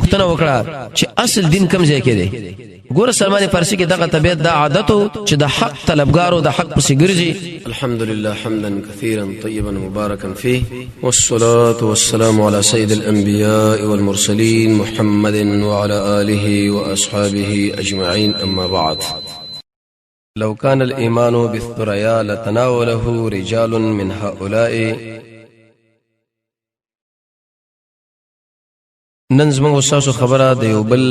پوښتنه وکړه چې اصل دین کوم ځای کې دی ګور سلمان فارسی کې دغه طبيعت د عادتو چې د حق طلبګارو د حق پسې ګرځي الحمد لله حمدا كثيرا طيبا مباركا فيه والصلاة والسلام على سيد الأنبياء والمرسلين محمد وعلى آله وأصحابه أجمعين أما بعد لو كان الإيمان بالثريا لتناوله رجال من هؤلاء ننزم وساسو خبره د یو بل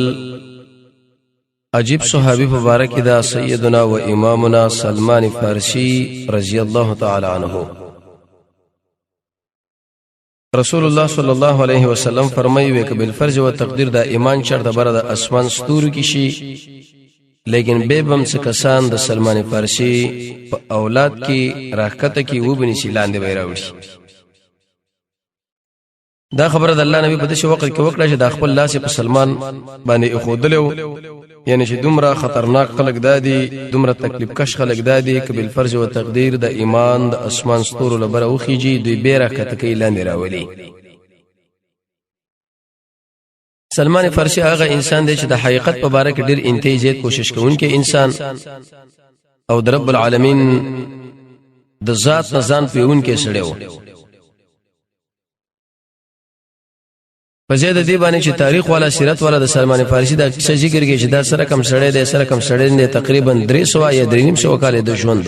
عجیب صحابی مبارک دا سیدنا و امامنا سلمان فارسی رضی الله تعالی عنہ رسول الله صلی الله علیه وسلم فرمایي وک بالفرض و تقدیر دا ایمان شرط بر د اسمان ستورو کی شي لیکن به بم څه کسان د سلمان فارسی په اولاد کې راکته کې وبني شي لاندې وایراوي دا خبره د الله نبی په دې وخت کې وکړه چې د خپل لاس په سلمان باندې اخودلو یعنی چې دومره خطرناک خلق دادي دومره تکلیف کش خلق دادي ک بالفرض و تقدیر د ایمان د اسمان ستورو لبره وخیږي دوی بیره کته کې لاندې راولي سلمان فارسی هغه انسان دی چې د حقیقت په باره کې ډیر انتهایی زیات کوشش کوونکی انسان او د رب العالمین د ذات نه ځان پیونکی سړی و په زیاده دی باندې چې تاریخ والا سیرت والا د سلمان فارسی دا څه ذکر کوي چې دا سره کم سړی دی سره کم سړی نه تقریبا 300 یا 350 کال د ژوند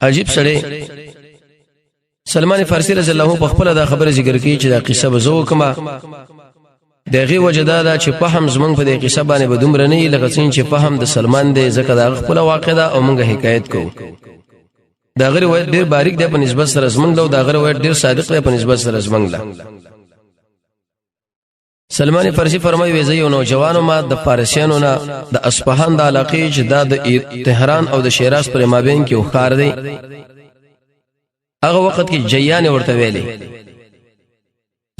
عجیب سړی سلمان فارسی رضی الله په خپل دا خبره ذکر کوي چې دا قصه بزو کما دغه وجدا چې فهم زمنګ په دې قصه باندې بدومره نه لږ څین چې فهم د سلمان دی ځکه دا خپل واقع ده او موږ حکایت کوو دا غیر روایت ډیر باریک دی په نسبت سره زمنګ له دا غیر روایت ډیر صادق دی په نسبت سره زمنګ له سلمان فارسی فرمایي وی زه یو نوجوانو ما د فارسیانو نه د اصفهان د علاقې چې د تهران او د شیراز پر مابین کې وخار دی هغه وخت کې جیان ورته ویلي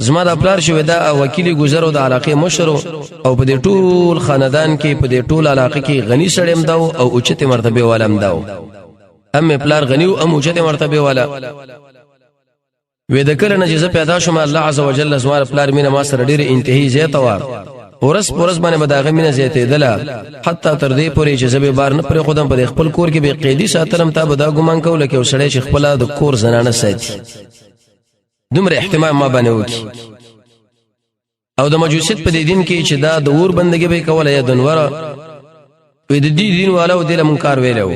زما د پلار شو دا وکیل گزارو د علاقې مشر او په دې ټول خاندان کې په دې ټول علاقې کې غنی سړیم دا او اوچته مرتبه والم دا ام پلار غنی او ام اوچته مرتبه والا وې د کله نه چې پیدا شوم الله عزوجل زما پلار مینه ما سره ډېر انتهایی زیاته و ورس پورس باندې بداغه مینه زیاتې دله حتی تر دې پورې چې زبې بار نه پر خودم پر خپل کور کې به قیدی ساتلم ته بدا ګمان کول کې وسړی چې خپل د کور زنانه ساتي دومره احتمام ما باندې وکي او د مجوسیت په دې دین کې چې دا د اور بندګي به کوله یا دنوره وې د دې دین والو د منکر ویلو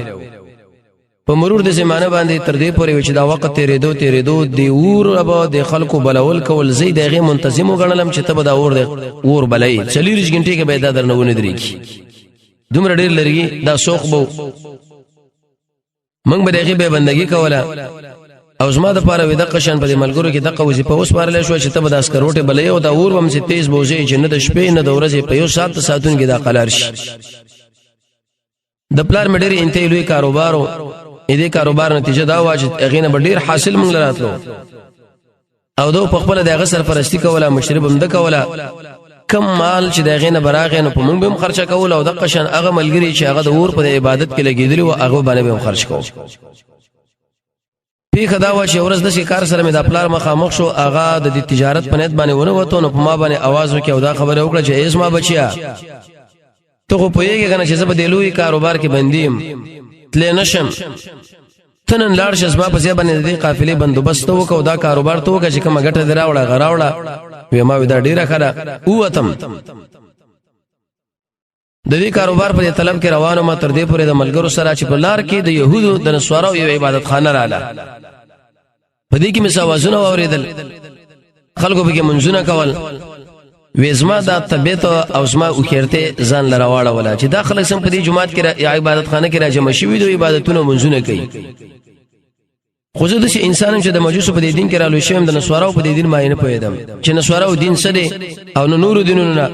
په مرور د زمانه باندې تر دې پورې چې دا وخت تیرېدو دی اور ابا د خلکو بلول کول زی دغه منتظم وګڼلم چې تب دا اور بلای 40 غنټې کې به دا درنونه درېږي دومره ډېر لري دا شوق بو موږ به دغه به بندګي کوله او زما د پاره وې د قشن په ملګرو کې دغه وظیفه اوس پارل شو چې تب د اسکروټه بلای او دا اور هم سي تیز بوزي چې نه د شپې نه د ورځې په یو ساعت ساتون کې دا قلار شي د پلار مډيري انتهایی لوی کاروبارو دې کاروبار نتیجه دا و چې اغینه ډیر حاصل مونږ راتلو او دو په خپل دغه سرپرستی کوله مشرب هم د کوله کم مال چې دغه نه براغه نو په مونږ به خرچه کوله او د قشن هغه ملګری چې هغه د اور په عبادت کې لګیدلی او هغه باندې به خرچ کوو پیخه دا و چې ورځ د کار سره مې د خپل مخامخ شو هغه د تجارت په نیت باندې ونه وته نو په ما باندې आवाज وکي او دا خبره وکړه چې اسما بچیا ته خو پوهیږي کنه چې زه په دلوي کاروبار کې بندیم تل نشم تنن لاړ شې زما په ځای باندې د قافلې بندوبست وکاو دا کاروبار ته وکړه چې کومه ګټه دراوړه غراوړه وې ما ودا ډیره خره اوتم د دې کاروبار په طلب کې روانو ما تر دې پورې د ملګرو سره چې په لار کې د يهودو د نسوارو یو عبادت خانه رااله په دې کې مساوازونه اوریدل خلکو به کې منځونه کول وېزما دا طبيعت او زما او خیرته ځان لراواړه ولا چې داخله سم په دې جمعات کې عبادت خانه کې راځم شوی د عبادتونو منځونه کوي خو زه د انسانم چې د مجوس په دې دین کې رالو شم د نسوارو په دې دین ما نه پوهیدم چې نسوارو دین څه دی او نور دینونه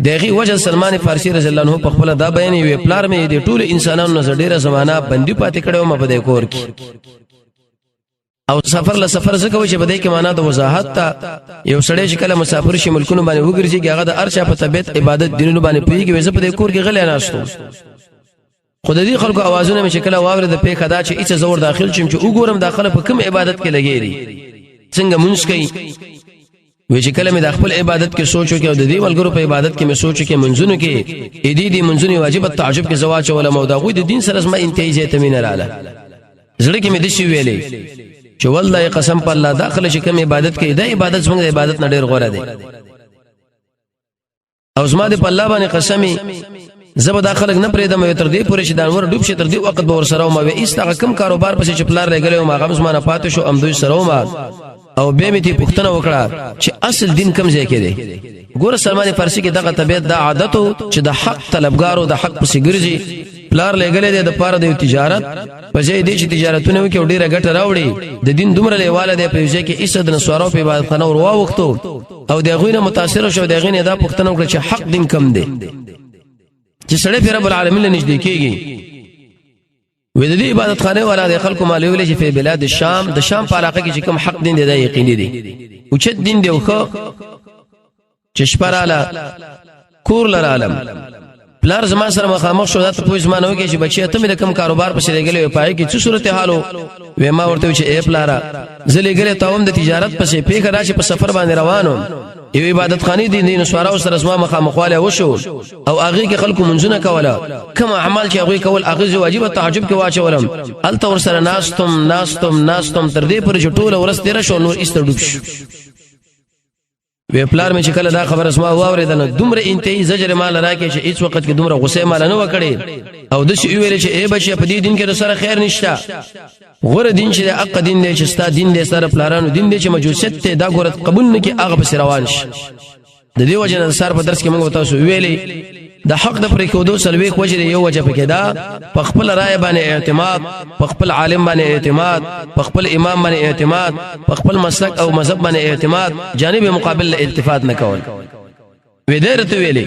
دغه وجه سلمان فارسی رضی الله عنه په خپل دا بیان وی پلار مې د ټول انسانانو نظر ډیره زمانہ بندي پاتې کړو ما په دې کور کې او سفر له سفر زکه چې بده کې معنا د وضاحت ته یو سړی چې کله مسافر شي ملکونو باندې وګرځي هغه د ارشا په طبيعت عبادت دینونو باندې پیږي وځه په دې کور کې غلې ناشتو خدای دې خلکو आवाजونه مې شکل واوره د پیخه دا چې ایڅ زور داخل شم چې وګورم داخله په کوم عبادت کې لګېری څنګه مونږ کوي وی چې کله مې د خپل عبادت کې سوچو کې او د دې ولګرو په عبادت کې مې سوچو کې منځونو کې دې منځونو واجب تعجب کې زواج ولا مودا غوي د دین سره زما انتهایی ته مين رااله زړه کې مې د شي ویلې چې والله قسم په الله داخله چې کوم عبادت کې دا عبادت څنګه عبادت نه ډېر غوړه دی او زما د په الله باندې قسمي زب داخله نه پرې د مې تر دې پورې چې دا ور ډوب شي تر دې وخت به ور سره ما وې ایسته کم کاروبار پسې چپلار لګلې ما غمز ما نه پاتې شو امدوی سره ما او به مې ته پښتنه وکړه چې اصل دین کم ځای کې دی ګوره سلمان فارسی کې دغه طبيعت دا عادت چې د حق طلبګارو د حق پسې ګرځي پلار لګلې د پاره د تجارت پځې دې چې تجارتونه وکړي ډیره ګټه راوړي د دین دومره لیواله دی په ځای کې ایسد نسوارو په عبادت خانه ور واوختو او د غوینه متاثر شو د غوینه دا پښتنه وکړه چې حق دین کم دی چې سړی په رب العالمین نږدې کېږي وې د دې عبادت خانه والا د خلکو مالي ولې چې په بلاد الشام د شام په علاقه کې چې کوم حق دین دی دا یقیني دی او چې دین دی خو چې شپراله کور لرالم پلار زما سره مخامخ شو دا ته پوه زما نو کې چې بچي ته مې د کم کاروبار پسې لګلې پای کې څه صورت حالو وې ما ورته چې اے پلارا زلې ګره تاوم د تجارت پسې پیګه راشي په سفر باندې روانو یو عبادت خانه دي دین سوارو سره زما مخامخواله وشو او هغه کې خلکو منځونه کوله کوم اعمال چې هغه کول هغه واجب تعجب کې واچولم الته ور سره ناستم تر دې پر چټوله ورسته را شو نور ایست ډوب شو وی پلار مې چې کله دا خبر اسما واوریدل دومره انتهایی زجر مال راکې چې هیڅ وخت کې دومره غصه مال نه وکړي او د شي ویل چې ای بچي په دې دین کې سره خیر نشته غره دین چې حق دین دی چې ستا دین دی سره پلارانو دین دی چې مجوسیت ته دا غره قبول نه کې هغه بس روان شي د دې وجه نه سر په درس کې موږ تاسو ویلې د حق د پرې کېدو سلويخ وجه یو وجه پکې دا په خپل رائے باندې اعتماد په خپل عالم باندې اعتماد په خپل امام باندې اعتماد په خپل مسلک او مذهب باندې اعتماد جانب مقابل له التفات نه کول ودرته ویلې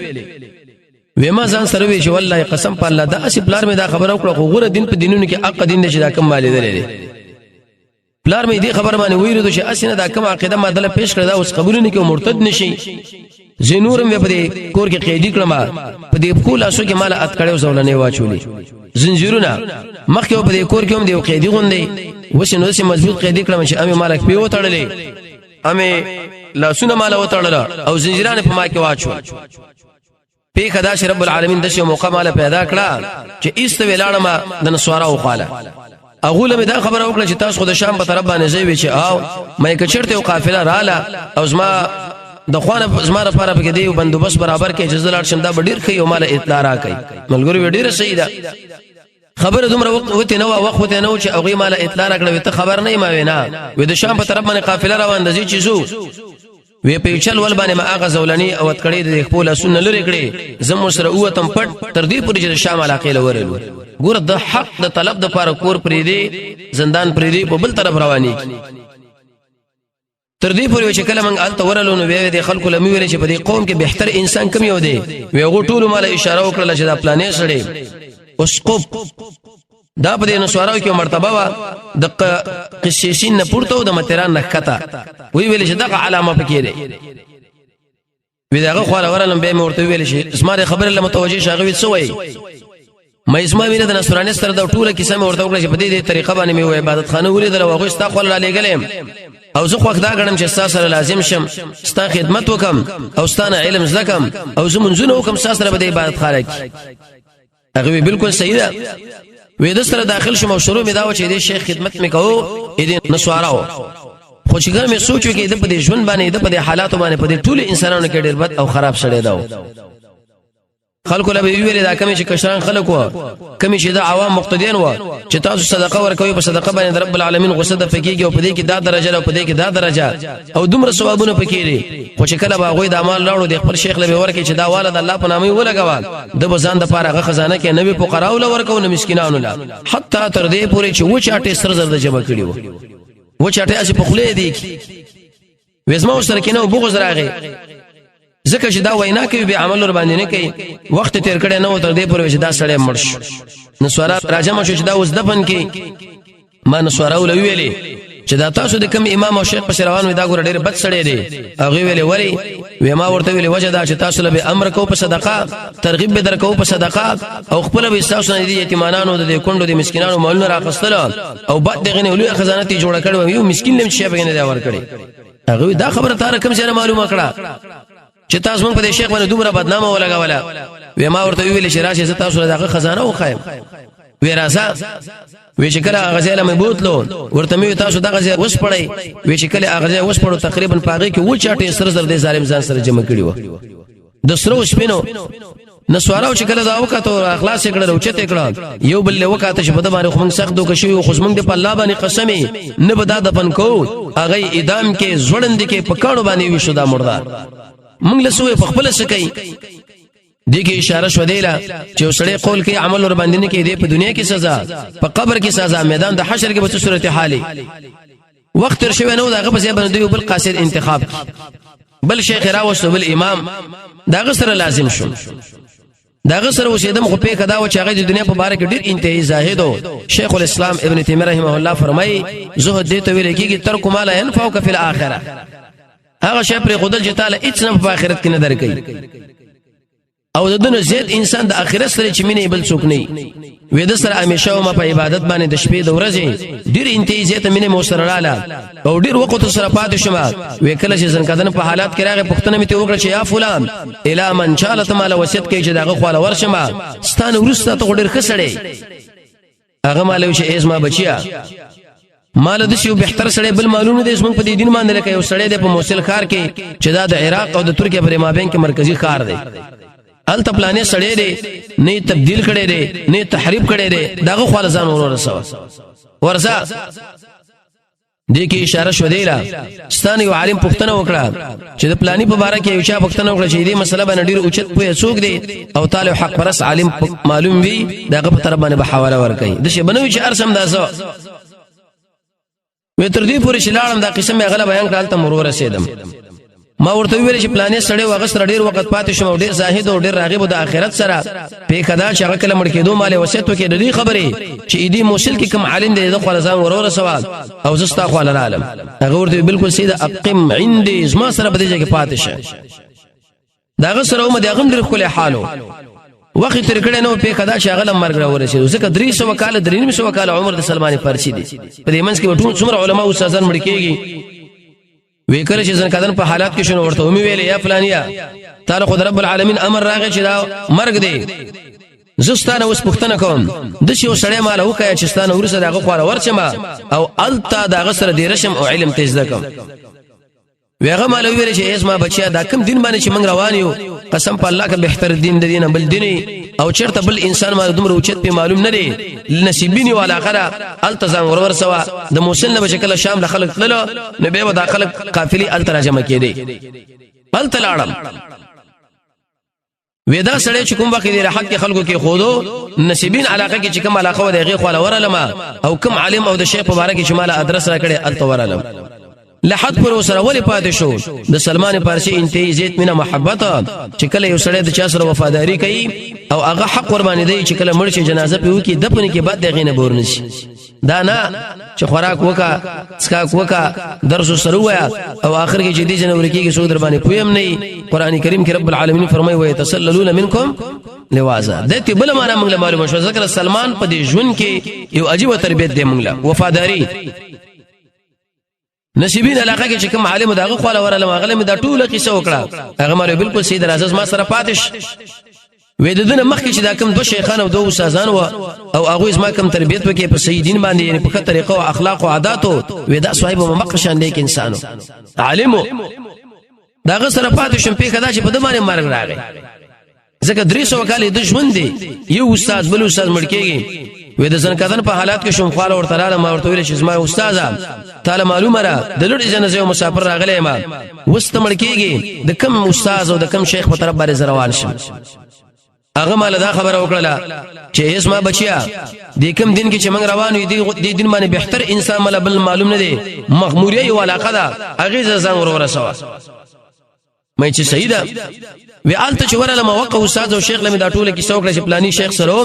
وېما ځان سره وی چې والله قسم په الله دا اسی پلار مې دا خبر او کړه غوړه دین په دینونو کې حق دین چې دا کم مالې درې پلار مې دې خبر باندې ویلو چې اسنه دا کم عقیده ماده پیش کړه دا اوس قبول نه کې مرتد نشي زینورم په دې کور کې قیدی کړم په دې کول اسو کې مال ات کړو زولنې واچولې زنجیرونه مخکې په دې کور کې هم دې قیدی غوندې وسنو سي مضبوط قیدی کړم چې امه مالک پیو تړلې امه لاسونه مال وتړل او زنجیرانه په ما کې واچول په خدا ش رب العالمین د شی موقع مال پیدا کړه چې ایست ویلاړه ما د نسوارا او خاله اغه له دا خبر او کړه چې تاسو خو د شام په طرف باندې ځای چې او مې کچرته او قافله رااله او زما د خوانه زماره لپاره په دې بندوبست برابر کې جزلار شنده ډیر خي او مال اطلاع راکې ملګری ډیره صحیح ده خبر دومره وخت نه وخت نه چې هغه مال اطلاع راکړه ته خبر نه ما وینا و د شام په طرف باندې قافله روان د دې چیزو وی په چل ول باندې ما هغه زولنی او تکړې د خپل سنن لري کړې زمو سره اوتم پټ تر دې پورې چې شام علاقې لورلو ګور د حق د طلب د پاره کور پرې دی زندان پرې دی په بل طرف رواني تر دې پورې چې کله موږ الته ورلو نو وی د خلکو لمي ویل چې په دې قوم کې بهتر انسان کم یو دی وی غو ټول مال اشاره وکړه چې دا پلانې سړې اسقف دا په دې نسوارو کې مرتبه وا د قسیسین نه پورته د متران نه کته وی ویل چې دغه علامه پکې ده وی داغه خو ورلم به مرته ویل چې اسماء خبر له متوجي شاغوي سوې مې اسماء مینه د نصراني سره د ټوله کیسه مې ورته وکړه چې په دې طریقه باندې مې عبادت خانه ولیدل او غوښتا خپل را لګلم او زه خو دا غنم چې سره لازم شم ستا خدمت وکم او ستانه علم زکم او زمونږونه وکم سره به د عبادت خانه هغه بالکل صحیح ده وې د سره داخل شوم او شروع مې دا و چې د شیخ خدمت مې کوو دې نسواراو خو چې ګر مې سوچو کې د په دې ژوند باندې د په دې حالاتو باندې په دې ټول انسانانو کې ډېر بد او خراب شړې دا خلکو له ویل دا کمی چې کشران خلک و کمی چې د عوام مقتدیان و چې تاسو صدقه ورکوي په صدقه باندې رب العالمین غصه د فقېږي او په دې کې دا درجه او په دې کې دا درجه او دومره ثوابونه پکې لري خو چې کله باغوي د اعمال لاړو د خپل شیخ له ورکه چې دا والد الله په نامه ولګوال د بزان د پاره خزانه کې نبی فقراو له ورکو نه مسکینانو لا حتی تر دې پورې چې و چاټه سر زر جمع کړي و چاټه اسی په خله دی وزما سره کې نو بغض راغی ځکه چې دا وینا کوي به عمل ور باندې نه کوي وخت تیر کړي نه تر دې پورې چې دا سړی مرش نو سوارا راځم چې دا اوس دفن کې ما نو سوارا ول ویلې چې دا تاسو د کوم امام او شیخ په روان وي دا ګور ډېر بد سړی دی هغه ویلې وری و ما ورته ویلې وجه دا چې تاسو له امر کو په صدقه ترغیب به درکو په صدقه او خپل به تاسو نه دي یتیمانانو د کندو د مسکینانو مولونه راخستل او بعد دغه نه لوی خزانه تی جوړ کړو یو مسکین لم شي به نه دا ور کړی هغه دا خبره تاره کوم ځای معلومه کړه چې تاسو موږ په دې شیخ باندې دومره بدنامه ولګوله وې ما ورته ویل چې راشه تاسو له دغه خزانه وخایم وې راسا وې چې کله هغه ځای له بوتلو ورته مې تاسو دغه ځای وس پړی وې چې کله هغه ځای وس پړو تقریبا پاغه کې و چاټې سر زر دې ظالم ځان سره جمع کړی و د سرو سپینو نسوارو چې کله دا وکړه اخلاص کړه او چته کړه یو بل له وکړه چې په د باندې خو موږ سخت دوه شوی خو موږ د په الله باندې قسمي نه بدا دفن کو هغه اعدام کې زړند کې پکاړو باندې وشو دا مردار موږ له سوې په خپل سکی دغه اشاره شو دیلا چې وسړی قول کې عمل ور باندې نه کې دی په دنیا کې سزا په قبر کې سزا میدان د حشر کې به صورت حالي وخت تر شوی نو دغه په ځای باندې یو بل قاصد انتخاب بل شیخ راوستو بل امام داغه سره لازم شو داغه سره وشیدم خو په کدا و چې هغه د دنیا په باره کې ډیر انتهایی زاهد او شیخ الاسلام ابن تیمیه رحمه الله فرمایي زهد دې ته ویل کېږي ترک ما لا ينفعك في الاخره هغه شی پر خدل چې تعالی هیڅ نه په آخرت کې نه درکې او د دنیا زید انسان د آخرت سره چې مینه بل څوک نه وي د سره همیشه ما په عبادت باندې د شپې د ورځې ډیر انتهایی زیاته مینه مو سره رااله او ډیر وخت سره پاتې شوم وې کله چې ځنکدن په حالات کې راغې پښتنه مې ته وکړه چې یا فلان الا من چالت مال وصیت کوي چې دغه خواله ورشم ستانه ورسته ته ډیر خسړې هغه مالو چې اسما بچیا مال د شیو بهتر سړی بل معلومه دي اسمن په دې دین باندې لکه یو سړی د په موصل خار کې چې دا د عراق او د ترکیه پر مابین کې مرکزی خار دی الته پلانې سړی دی نه تبديل کړي دی نه تحریف کړي دی داغه خپل ځان ورسو ورسا دې کې اشاره شو دیلا ستانه یو عالم پښتنه وکړه چې د پلانې په اړه کې یو چا پښتنه وکړه چې دې مسله باندې ډیر اوچت پوهه څوک دی او طالب حق پرس عالم معلوم وي داغه په طرف باندې به حواله ورکړي د شی بنوي چې ارسم داسو وې تر دې پورې شلاړم دا قسم یې غلا بیان کړل ته مرور رسیدم ما ورته ویل چې پلانې سړی وغسر ډیر وخت پاتې شوم ډیر زاهد او ډیر راغب د آخرت سره په کدا چې هغه کله مړ کېدو مال وصیت وکړي د دې خبره چې دې موصل کې کوم عالم دې د خپل ځان ورور سوال او زستا خپل عالم هغه ورته بالکل سیده اقم عندي زما سره بده ځای کې پاتې شه داغه سره هم دغه ډیر خپل حالو وخت تر کړه نو په کدا چې هغه مرګ را ورسېد ځکه 300 کال 300 کال عمر د سلمان فارسی دی په دې منځ کې ټول څومره علما او استادان مړ کېږي وکړه چې ځنکدن په حالات کې شنو ورته ومي ویلې یا فلانیا تعالی خدای رب العالمین امر راغی چې دا مرګ دی زستانه اوس پښتنه کوم د شیو سړی مال وکای چې ستانه ورسره دغه خواله ورچما او التا دغه سره دی رشم او علم تیز دکم ویغه مال ویل چې اسما بچیا دا کوم دین باندې چې موږ روان یو قسم په الله کې بهتر دین د دینه بل دیني او چرته بل انسان ما دومره اوچت په معلوم نه دی نصیبینی والا خره التزام ورور سوا د موسل نه بشکل شام له خلق تللو نو به د خلق قافلی التراجمه کړي التلاړم ودا سړی چې کوم وخت دی حق خلکو کې خودو نصیبین علاقه کې چې کوم علاقه و دغه خو ورلما او کوم عالم او د شیخ مبارک شماله ادرس را کړي التورلم لحد پر سره ولې پاتې شو د سلمان فارسی انتهایی زیات مینه محبت چې کله یو سړی د چا سره وفاداری کوي او هغه حق قرباني دی چې کله مړ شي جنازه په وکی دفن کې بعد دغه نه بورن شي دا نه چې خوراک وکا سکاک وکا درس سره ویا او اخر کې جدي جنور کې سود در باندې پویم نه قران کریم کې رب العالمین فرمایي وي تسللون منکم لوازا دته بل معنا موږ معلومه شو ذکر سلمان په دې ژوند کې یو عجیب تربیت دی موږ وفاداری نصیبین علاقه کې چې کوم عالم دغه خواله ورلم هغه مې دا ټوله قصه وکړه هغه مې بالکل سید راز ما سره پاتش وې د دنه مخکې چې دا کوم دوه شیخان او دوه استادان او هغه اسما کوم تربیت وکړي په صحیح دین باندې یعنی په طریقه او اخلاق او عادتو وې دا صاحب مقشان دی کې انسانو عالم دغه سره پاتې شم په کدا چې په دمانه مرګ راغی ځکه 300 کال د ژوند دی یو استاد بل استاد مړ کېږي وې د ځنکدن په حالات کې شوم خاله ورته رااله ما ورته ویل چې زما استاد تعالی معلومه را د لړ جنازه او مسافر راغلی ما وستمړ کېږي د کم استاد او د کم شیخ په طرف باندې روان شم هغه مال دا خبره وکړه چې اسما بچیا د کوم دین کې چې موږ روان یو دی دین باندې بهتر انسان مل بل معلوم نه دی مغموریه یو علاقه ده هغه ځان ورسوه مې چې صحیح ده وی آلته چې ورله ما وقو استاد او شیخ لمه دا ټوله کې څوک چې پلاني شیخ سره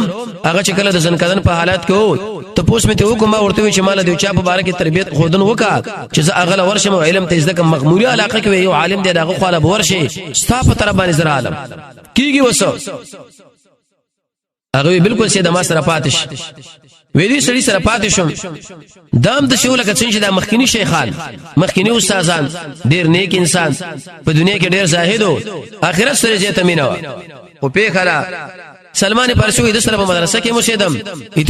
هغه چې کله د ځنکدن په حالات کې وو ته پوس مې ته وکم ورته چې مال دی چا په باره کې تربیت خودن وکا چې زه هغه ورشم او علم ته زده کوم مغموریه علاقه کې یو عالم دی دغه خاله ورشي ستا په طرف باندې زرا عالم کیږي وسو هغه بالکل سیده ما سره پاتش وې دې سړي سره پاتې شم دام د شو لکه څنګه د مخکینی شیخان مخکینی استادان ډیر نیک انسان په دنیا کې ډیر زاهد او اخرت سره جې تمینه او په خلا سلمان فارسی د سره په مدرسه کې مسیدم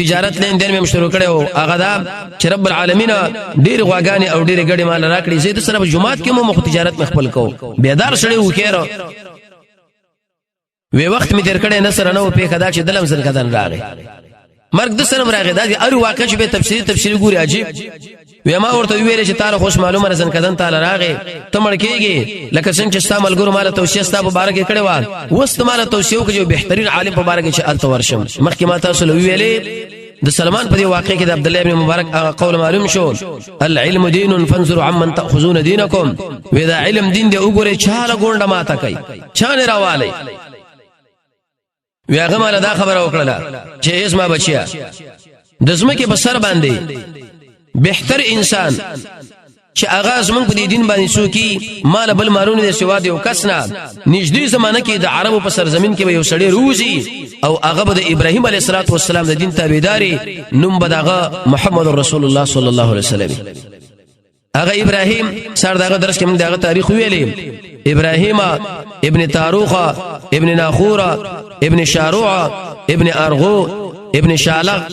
تجارت لین دین مې شروع کړو هغه دا چې رب العالمین ډیر غواګانی او ډیر ګډي مال راکړي زه د سره په جمعات کې مو مخ تجارت مخبل کو بیدار سړی وکړو وی وخت می تیر کړه نصر نه په خدا چې دلم سره کدن راغی مرګ د سره راغی دا ار واقع چې به تفسیر ګوري عجیب وی ما ورته ویل چې تعالی خوش معلومه رسن کدن تعالی راغی تمړ کېږي لکه څنګه چې استعمال ګور مال توصیه ستا په بارے کې کړي و واستعمال توصیه کې جو بهترین عالم په بارے کې چې الته ورشم مخکې ما تاسو ویلې د سلمان په دی واقع کې د عبد الله ابن مبارک قول معلوم شو العلم دین فانظروا عمن تاخذون دینکم ودا علم دین دی وګوره چاله ګونډه ماته کوي چانه راواله ویغه مال دا خبره وکړه چې اسما بچیا د زمکه په سر باندې بهتر انسان چې اغاز مونږ په دین باندې سوکي مال بل مارونه د سوا دی او کسنا نږدې زمانہ کې د عربو په سرزمین کې یو سړی روزي او هغه د ابراهیم علیه السلام د دین تابعداري نوم بداغه محمد رسول الله صلی الله علیه وسلم هغه ابراهیم سر داغه درس کې موږ داغه تاریخ ویلې ابراهیم ابن تاروخه ابن ناخوره ابن شاروع ابن ارغو ابن شالق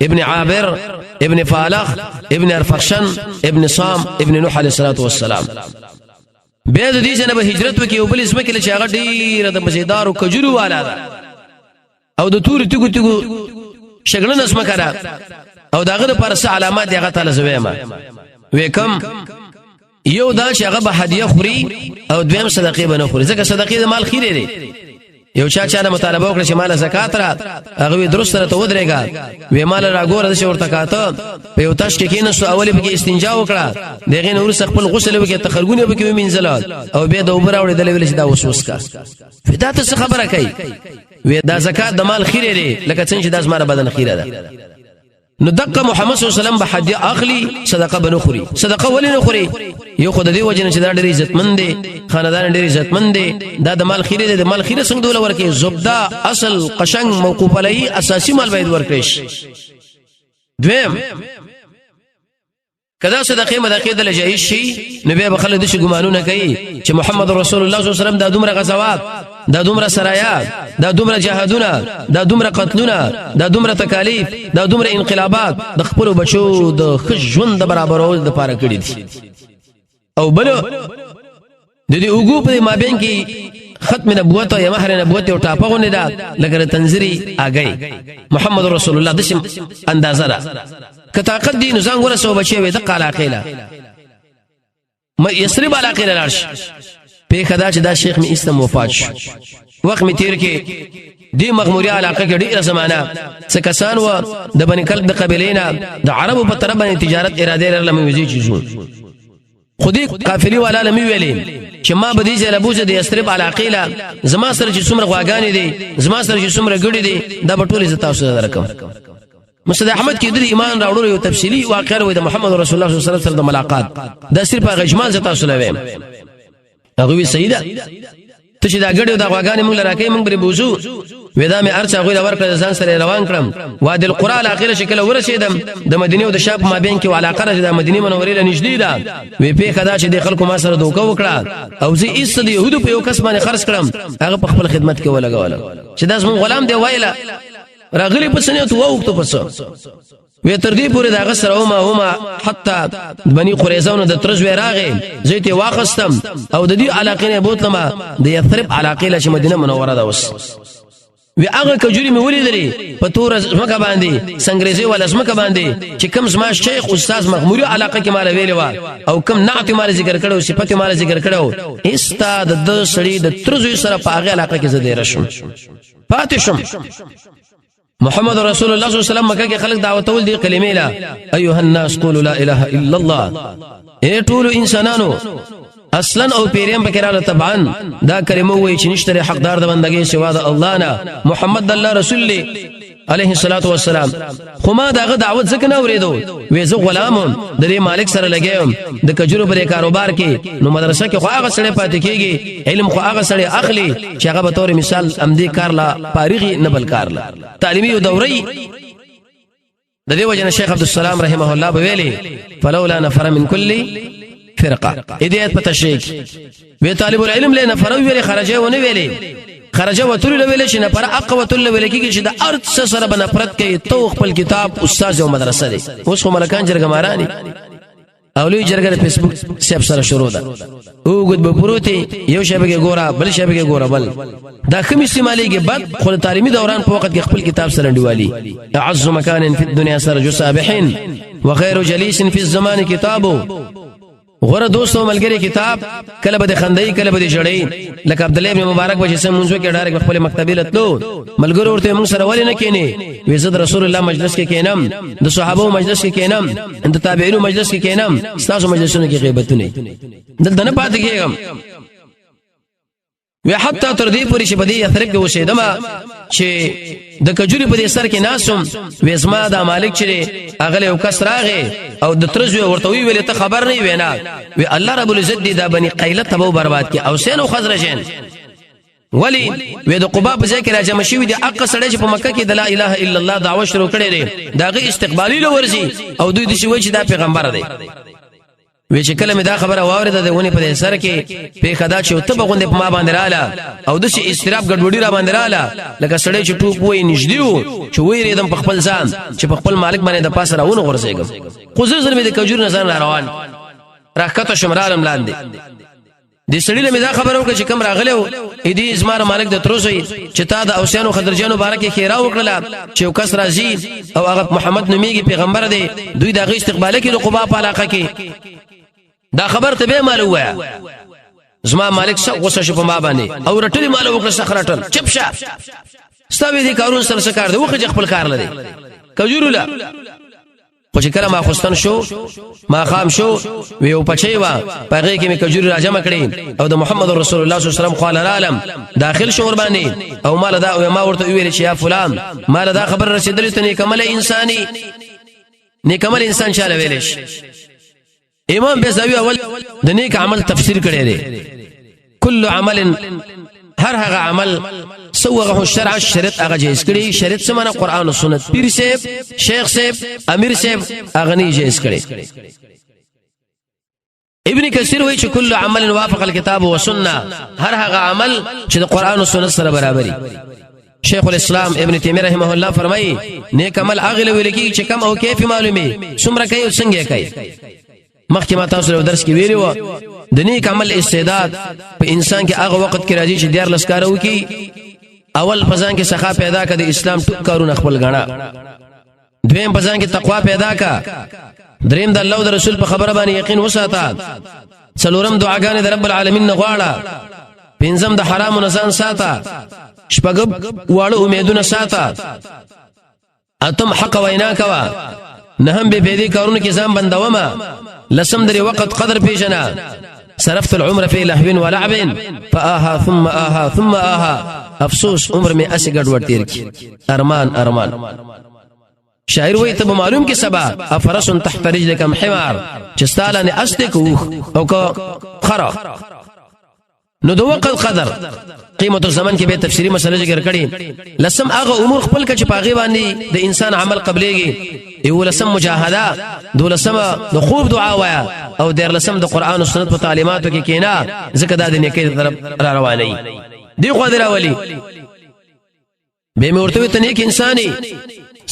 ابن عابر ابن فالخ ابن ارفخشن ابن صام ابن نوح علیہ الصلوۃ والسلام به د دې جنبه هجرت وکي او بل اسمه کې چې هغه ډیره د مزیدار او کجورو والا ده او د تور تیګو شګلن اسمه کړه او داغه پر څه علامات هغه تعالی زویما وکم یو دا چې هغه به هدیه خوري او دویم صدقې بنه خوري ځکه صدقې د مال خیره دی یو چا نه مطالبه وکړي چې مال زکات را هغه درست سره ته ودرېګا وې مال راګور د شورته کاته په یو تاش کې کینې سو اولی به استنجا وکړه دغه نور خپل غسل وکړي تخرګونه به کې ومنځل او به د اوبر اورې د ویل چې دا وسوس کا فدات څه خبره کوي وې دا زکات د مال خیره دی لکه څنګه چې د اسمانه بدن خیره ده نو دقه محمد صلی الله علیه وسلم به هدیه اخلي صدقه بنخوري صدقه ولې نه خوري یو خدای دی وجنه چې دا ډېر عزتمن دی خاندان ډېر عزتمن دی دا د مال خیره دی د مال خیره څنګه دول ورکه زبدا اصل قشنګ موقوف علی اساسی مال باید ورکړي دویم کدا صدقه مدقه د لجایز شي نبی به خلک د شي ګمانونه کوي چې محمد رسول الله صلی الله علیه وسلم دا دومره غزوات دا دومره سرایات دا دومره جهادونه دا دومره قتلونه دا دومره تکالیف دا دومره انقلابات د خپل بچو د خژوند برابرول د پاره کړی دي او بل د دې وګو په مابین کې ختم نبوت او مهر نبوت او ټاپغونه ده لکه تنذری اگئی محمد رسول الله د شم اندازه ده که طاقت دي نزان غره سو بچي وي د قلاقیلا ما یسرب علاقه لارش په خدا چې دا شیخ می اسلام وفات شو وخت می تیر کې دی مغموري علاقه کې ډیره زمانہ څه کسان و د بنی کلب د قبیلینا د عربو په طرف باندې تجارت اراده لرله مې وزي چیزو خودي قافلی والا لمي ویلې چې ما بدی چې لبوزه د یسرب علاقه لا زما سره چې څومره غواګانی دي زما سره چې څومره ګړي دي دا په ټولې زتا اوسه درکم مسعود احمد کې د ایمان راوړلو یو تفصیلی واقعه وي د محمد رسول الله صلی الله علیه وسلم سره د ملاقات دا صرف هغه اجمال زتا اوسه لوي هغه وی سیدا ته چې دا غړیو دا غواګانی موږ لراکې موږ بری بوزو ودا مې ارچا غوې ورکړه ځان سره روان کړم وادي القرى الاخره شکل ورسېدم د مدینه او د شام مابین کې علاقه د مدینه منورې له نږدې ده وی په خدا چې د خلکو ما سره دوکه وکړه او زه ایست د يهودو په یو کس باندې خرج کړم هغه په خپل خدمت کې ولګول چې دا زمون غلام دی وایلا راغلی په سنه تو وخت په سو وی تر دې پورې دا غسر او ما حتی بني قریظه د ترز وی راغې زيته واخستم او د دې علاقې نه بوتلم د یثرب علاقې له مدینه منوره ده وس وی هغه کجوري مې ولیدلې په تور زمکه باندې سنگریزي ولا زمکه باندې چې کوم زما شیخ استاد مغموري علاقه کې مال ویلې و او کوم نعت مال ذکر کړو صفات مال ذکر کړو استاد د سړي د ترزوی سره په هغه علاقه کې زده رشم فاتشم محمد رسول الله صلی الله علیه وسلم مکه کې خلک دعوت ول دي کلمې لا ايها الناس قولوا لا اله الا الله اے ټول انسانانو اصلا او پیریم بکراله طبعا دا کلمه وای چې نشته حقدار د بندګۍ سوا د الله نه محمد الله رسول علیه الصلاۃ والسلام خو ما داغه دعوت ځکه نه اوریدو وې زه غلامم د دې مالک سره لګیم د کجورو پر کاروبار کې نو مدرسه کې خو هغه سره پاتې کیږي علم خو هغه سره اخلي چې هغه به تور مثال امدی کار لا فارغي نه بل کار لا تعلیمي او دوري د دې وجنه شیخ عبد السلام رحمه الله ویلي فلولا نفر من كل فرقه هدایت په تشریح وی طالب العلم له نفر ویلي خرجه ونه ویلي خرجه وتل ویلي چې نفر اقوتل ویلي کې چې د ارث سره بنفرت کوي تو خپل کتاب استاد او مدرسه دي اوس خو ملکان جرګمارانی اولوی جرګه فیسبوک سیب سره شروع ده او ګد به پروتي یو شبکه ګورا بل شبکه ګورا بل دا کوم استعماليږي بعد خو تعلیمي دوران په وخت کې خپل کتاب سره انډوالي اعز مکان فی الدنيا سرج سابحین وخير جلیس فی الزمان کتابو غره دوست او ملګری کتاب کله به خندای کله به جړی لکه عبد الله ابن مبارک به چې منځو کې ډایرک خپل مکتبې لتلو ملګرو ورته موږ سره ولې نه کینی وزد رسول الله مجلس کې کینم د صحابه مجلس کې کینم د تابعینو مجلس کې کینم تاسو مجلسونو کې غیبتونه دلته نه پاتې کېږم و حتی تر دې پورې چې بدی اثر کې وشیدما چې د کجوري په دې سر کې ناسم وېزما د مالک چې اغله او کس راغې او د ترزوی ورته ویل ته خبر نه وینا وی الله رب العزت دې دا بني قیله تبو برباد کې او سین او خزرجین ولی وې د قباء په ځای کې راځم شوی د اق سړی چې په مکه کې د لا اله الا الله دعوه شروع کړي لري داغه استقبالي لورځي او دوی د شوی چې دا پیغمبر دی وی چې کله مې دا خبره واورېده د ونی په سر کې په خدا چې ته بغوندې په ما باندې رااله او د شي استراب ګډوډي را باندې رااله لکه سړی چې ټوپ وای نږدې وو چې وېریدم په خپل ځان چې په خپل مالک باندې د پاسه راونه ورسېږم خو زه مې د کجور نظر روان راکته شمرالم لاندې د سړی له دا خبره وکړه چې کم راغلو دې ازمار مالک د تروسوي چې تا د اوسانو خضرجانو بارکه خیره وکړه چې کس راځي او هغه محمد نومیږي پیغمبر دی دوی د استقبال کې د قباء په علاقه کې دا خبر ته به مالو وای زما مالک څو غوسه شو په ما باندې او رټلی مالو وکړه سخرټل چپ شه ستوي دي کارون سره سکار دی وخه خپل کار لري کجورولا خو چې کله ما خوستن شو ما خام شو ویو پچی وا پغې کې می کجوري راجمه کړې او د محمد رسول الله صلی الله علیه وسلم قال العالم داخل شور باندې او مال دا او ما ورته ویل چې یا فلان مال دا خبر رسیدلې ته نیکمل انساني نیکمل انسان شاله ویلش امام بیزاوی اول د نیک عمل تفسیر کړی دی کل عمل هر هغه عمل سوغه الشرع شریعت هغه جایز کړی شریعت سمانه قران او سنت پیر صاحب شیخ صاحب امیر صاحب هغه نه جایز کړی ابن کثیر وایي چې کل عمل وافق الكتاب والسنه هر هغه عمل چې د قران او سنت سره برابرۍ شیخ الاسلام ابن تیمیه رحمه الله فرمایي نیک عمل هغه ویل کی چې کم او کیفی معلومه څومره کوي او څنګه کوي مخکې ما تاسو له درس کې ویلو د نیک عمل استعداد په انسان کې هغه وخت کې راځي چې ډیر لسکارو کې اول پزان کې سخا پیدا کړي اسلام ټول کارونه خپل غنا دویم پزان کې تقوا پیدا کا دریم د الله او د رسول په خبره باندې یقین وساته څلورم دعاګانې د رب العالمین غواړه پنځم د حرام نه ځان ساته شپږم واړه امیدونه ساته اتم حق وینا کوا نهم به بيدي کارونه کې ځان بندومه لسم دري وقت قدر پیژنا صرفت العمر في لهو ولعب فآها ثم آها ثم آها افسوس عمر میں اسی گڑوڑ تیر کی ارمان شاعر وای ته معلوم کې سبا افرس تحت رجلك حمار چستاله نه استک او کو خرا نو دو وقت قدر قیمت الزمن کې به تفسیری مسله ذکر کړي لسم هغه امور خپل کې پاغي باندې د انسان عمل قبليږي یو لسم مجاهده دو لسم د خوب دعا وایا او دیر لسم د قران او سنت په تعلیماتو کې کینا ځکه د نیکي طرف را رواني دی قادر اولی به مرتبه ته نیک انساني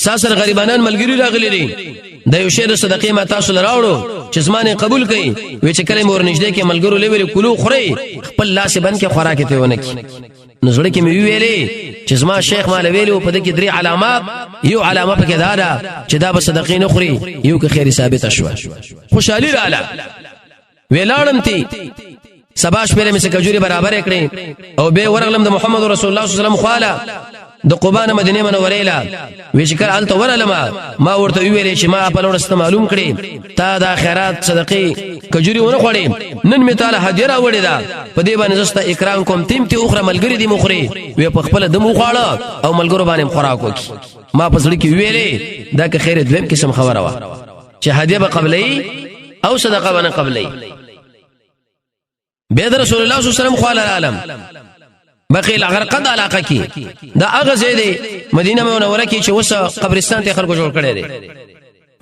ساسر غریبانان ملګری راغلي دي د یو شی د صدقې ما تاسو لراوړو چې زمانه قبول کړي وې چې کله مور نږدې کې ملګرو لوي کلو خوري خپل لاس بن کې خوراک ته ونه کی نظر کې مې ویلې چې زما شیخ مال ویلو په دې کې درې علامات یو علامه پکې دا چې دا به صدقې نه خوري یو کې خیر ثابت شو خوشالي رااله ویلاړم تی سباش پیره مې سکجوري برابر کړې او به ورغلم د محمد رسول الله صلی الله علیه وسلم خواله د قبانه مدینه منوره له وشکر ال تو ورلما ما ورته ویلې چې ما په لورست معلوم کړي تا د خیرات صدقې کجوري ونه خوړې نن می تعالی هدیه راوړې ده په دې باندې زستا اکرام کوم تیم تی اخرى ملګری دی مخري وې په خپل د مخاړه او ملګرو باندې خوراک وکي ما په سړی کې ویلې دا که خیر دویم قسم خبره وا چې هدیه به قبلې او صدقه باندې قبلې به رسول الله صلی الله علیه وسلم قال العالم بقیع الغرقد علاقه کې دا هغه ځای دی مدینه منوره کې چې اوس قبرستان ته خلکو جوړ کړی دی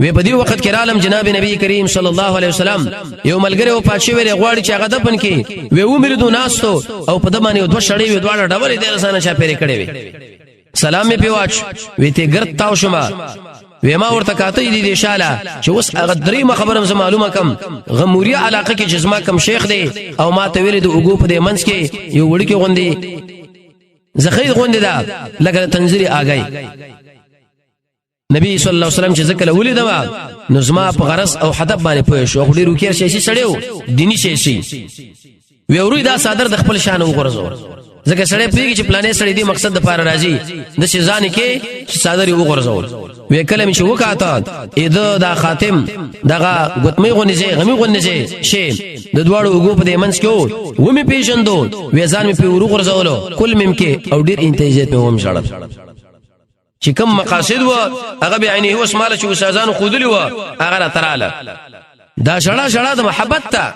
وی په دې وخت کې عالم جناب نبی کریم صلی الله علیه وسلم یو ملګری او پاتشي ویل غواړي چې هغه دفن کې وی ومردو ناستو او په دمانه دوه شړې وی دواړه ډبرې د رسانه چا پیری کړې وی سلام می پیواچ وی ته ګرد تاو شما وی ما ورته کاته دي شاله چې اوس هغه درې خبرم زما معلومه کم غموریا علاقه کې جسمه کم شیخ دی او ما ته ویل د اوګو په دې منځ کې یو وړکی غوندي زخید غوندي دا لکه تنزلی آگئی نبی صلی الله علیه وسلم چې ذکر ولیدم نو زما په غرض او هدف باندې پوه شو خو ډیر وکړ شي سړیو دینی شي وی اوري دا صادر د خپل شان وګرځو ځکه سړی پیږي چې پلانې سړی دی مقصد د پاره راځي د شي ځان کې چې صادر وګرځول وی کلم چې وکاته اېدا دا خاتم دغه غتمې غونځي غمي غونځي شي د دواړو وګو په دې منځ کې و مې پیژندو وی ځان مې په وګرځولو کل مم کې او ډیر انتهاجات په هم شړل چې کوم مقاصد و هغه به عیني هو اسماله چې استادانو خودلی و هغه تراله دا شړا د محبت ته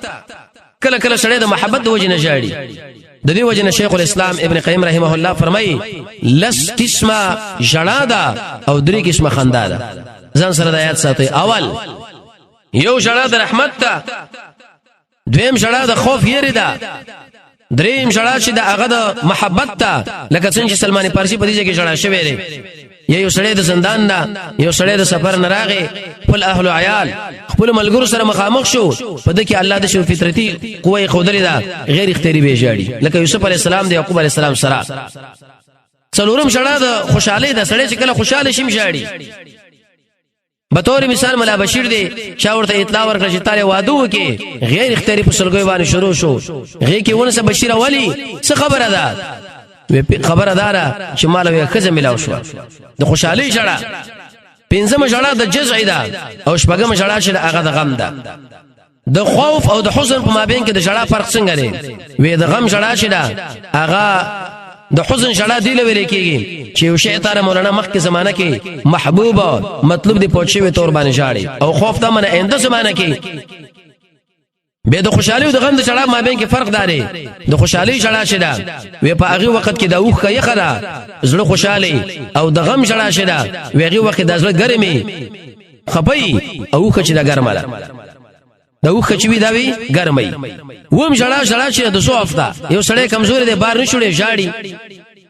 کله کله شړې د محبت د وجه نه جاړي د دې وجه نه شیخ الاسلام ابن قیم رحمه الله فرمایي لس قسمه شړا ده او درې قسمه خندا ده ځان سره د آیات ساتي اول یو شړا د رحمت ته دویم شړا د خوف یری ده دریم شړا چې د هغه د محبت ته لکه څنګه چې سلمان فارسی په دې کې شړا شوی دی یو سړی د زندان دا یو سړی د سفر نه راغی خپل اهل او عیال خپل ملګرو سره مخامخ شو په دې کې الله د شو فطرتي قوه قدرت دا غیر اختیاري به جاړي لکه یوسف علی السلام د یعقوب علی السلام سره څلورم شړا د خوشحالي د سړی چې کله خوشاله شي مشاړي به تور مثال ملا بشیر دی شاورته اطلاع ورکړه چې تعالی واده وکي غیر اختیاري په سلګوي باندې شروع شو غي کې ونه بشیر اولی څه خبره ده خبره داره چې مال وي خزه ملاو شو د خوشحالي شړه پنځمه شړه د جزع ده او شپږمه شړه چې هغه د غم ده د خوف او د حزن په مابین کې د شړه فرق څنګه دی وې د غم شړه چې ده هغه د حزن شړه دی لوي کېږي چې یو شیطان مولانا مخکې زمانہ کې محبوب مطلب دی پوښي وي تور باندې شاړي او خوف ته من انده زمانہ کې به د خوشحالي او د غم د شړه مابین کې فرق داري د خوشحالي شړه شدا وې په هغه وخت کې د اوخه یخره زړه خوشحالي او د غم شړه شدا وې هغه وخت د زړه ګرمي خپي او اوخه چې د ګرمه ده د اوخه چې وی دا وی ګرمي ووم شړه چې د سو افتا یو سړی کمزوري دی بار نشوړي ژاړي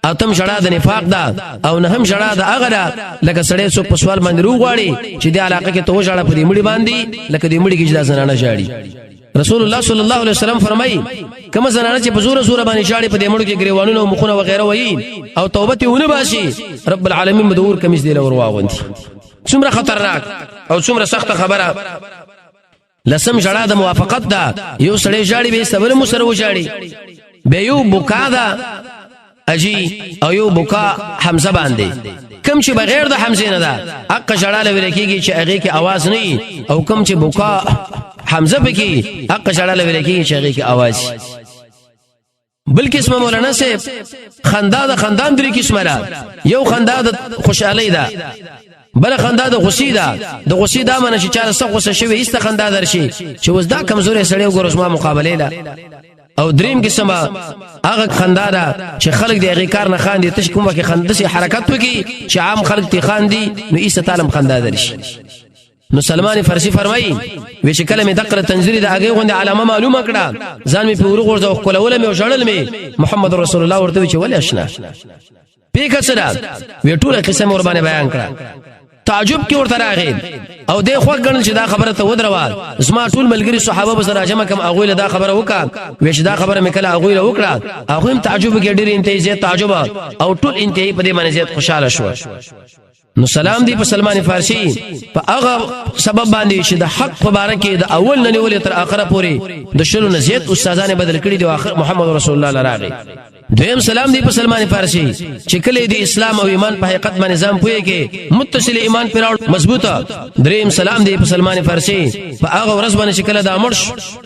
اتم شړه د نفاق ده او نه هم شړه د هغه ده لکه سړی سو په سوال باندې روغواړي چې د علاقه کې تو شړه په دې مړي باندې لکه دې مړي کې چې د زنانه ژاړي رسول الله صلی الله علیه وسلم فرمایي کوم زنانه چې په زور باندې شاړي په دې مړو کې گریوانونه او مخونه وغیرہ وایي او توبه ته ونه باسي رب العالمین مدور کمیس دی لور واغوندي څومره خطرناک او څومره سخت خبره لسم جړه د موافقت ده یو سړی جاړي به سبل مسره و جاړي به یو بوکا ده اجي او یو بوکا حمزه باندې کم چې بغیر د حمزه نه ده حق جړه لوي کېږي چې هغه کې आवाज نه او کم چې بوکا حمزه پکې حق جړه لوي کېږي چې هغه کې आवाज بلکې اسمه مولانا صاحب خندا د خندان درې قسمه ده یو خندا د خوشحالي ده بل خندا د غصې ده د غصې ده معنی چې چا سره غصه شوی است خندا درشي چې وز دا کمزوري سړی وګورم ما مقابله ده او دریم قسمه هغه خندا ده چې خلک د هغه کار نه خاندي تش کومه کې خندسي حرکت وکي چې عام خلک تی خاندي نو ایست تعالی خندا درشي نو سلمان فارسی فرمایي وی چې کلمه دقره تنزیل د هغه غونډه علامه معلومه کړه ځان می په ورغورځو خپل ولې مې وشړل می محمد رسول الله ورته چې ولې آشنا پیګه سره وی ټول قسم ور باندې بیان کړه تعجب کې ورته راغی او د خو غنل چې دا خبره ته ودروال زما ټول ملګری صحابه به سره جمع کم اغوی له دا خبره وکا وېش دا خبره مې کله اغوی له وکړه هغه هم تعجب کې ډېر انتهاجي تعجب او ټول انتهايي په دې باندې زیات خوشاله شو نو سلام دی په سلمان فارسی په هغه سبب باندې چې د حق مبارک د اول نه نیولې تر اخره پوري د شلو نه زیات استادانه بدل کړي دی اخر محمد رسول الله لراغي دویم سلام دی په سلمان فارسی چې کله د اسلام او ایمان په حقیقت باندې نظام پوي کې متصل ایمان پر مضبوطه دریم سلام دی په سلمان فارسی په هغه ورځ باندې چې کله د امرش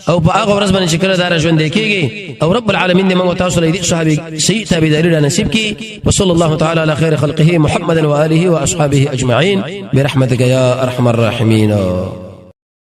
او په هغه ورځ باندې چې کله د ژوند کېږي او رب العالمین دې موږ تاسو له دې صحابه سي تابعداري نصیب کړي وصلی الله تعالی علی خیر خلقه محمد و آله و اصحابه اجمعین برحمتک یا ارحم الراحمین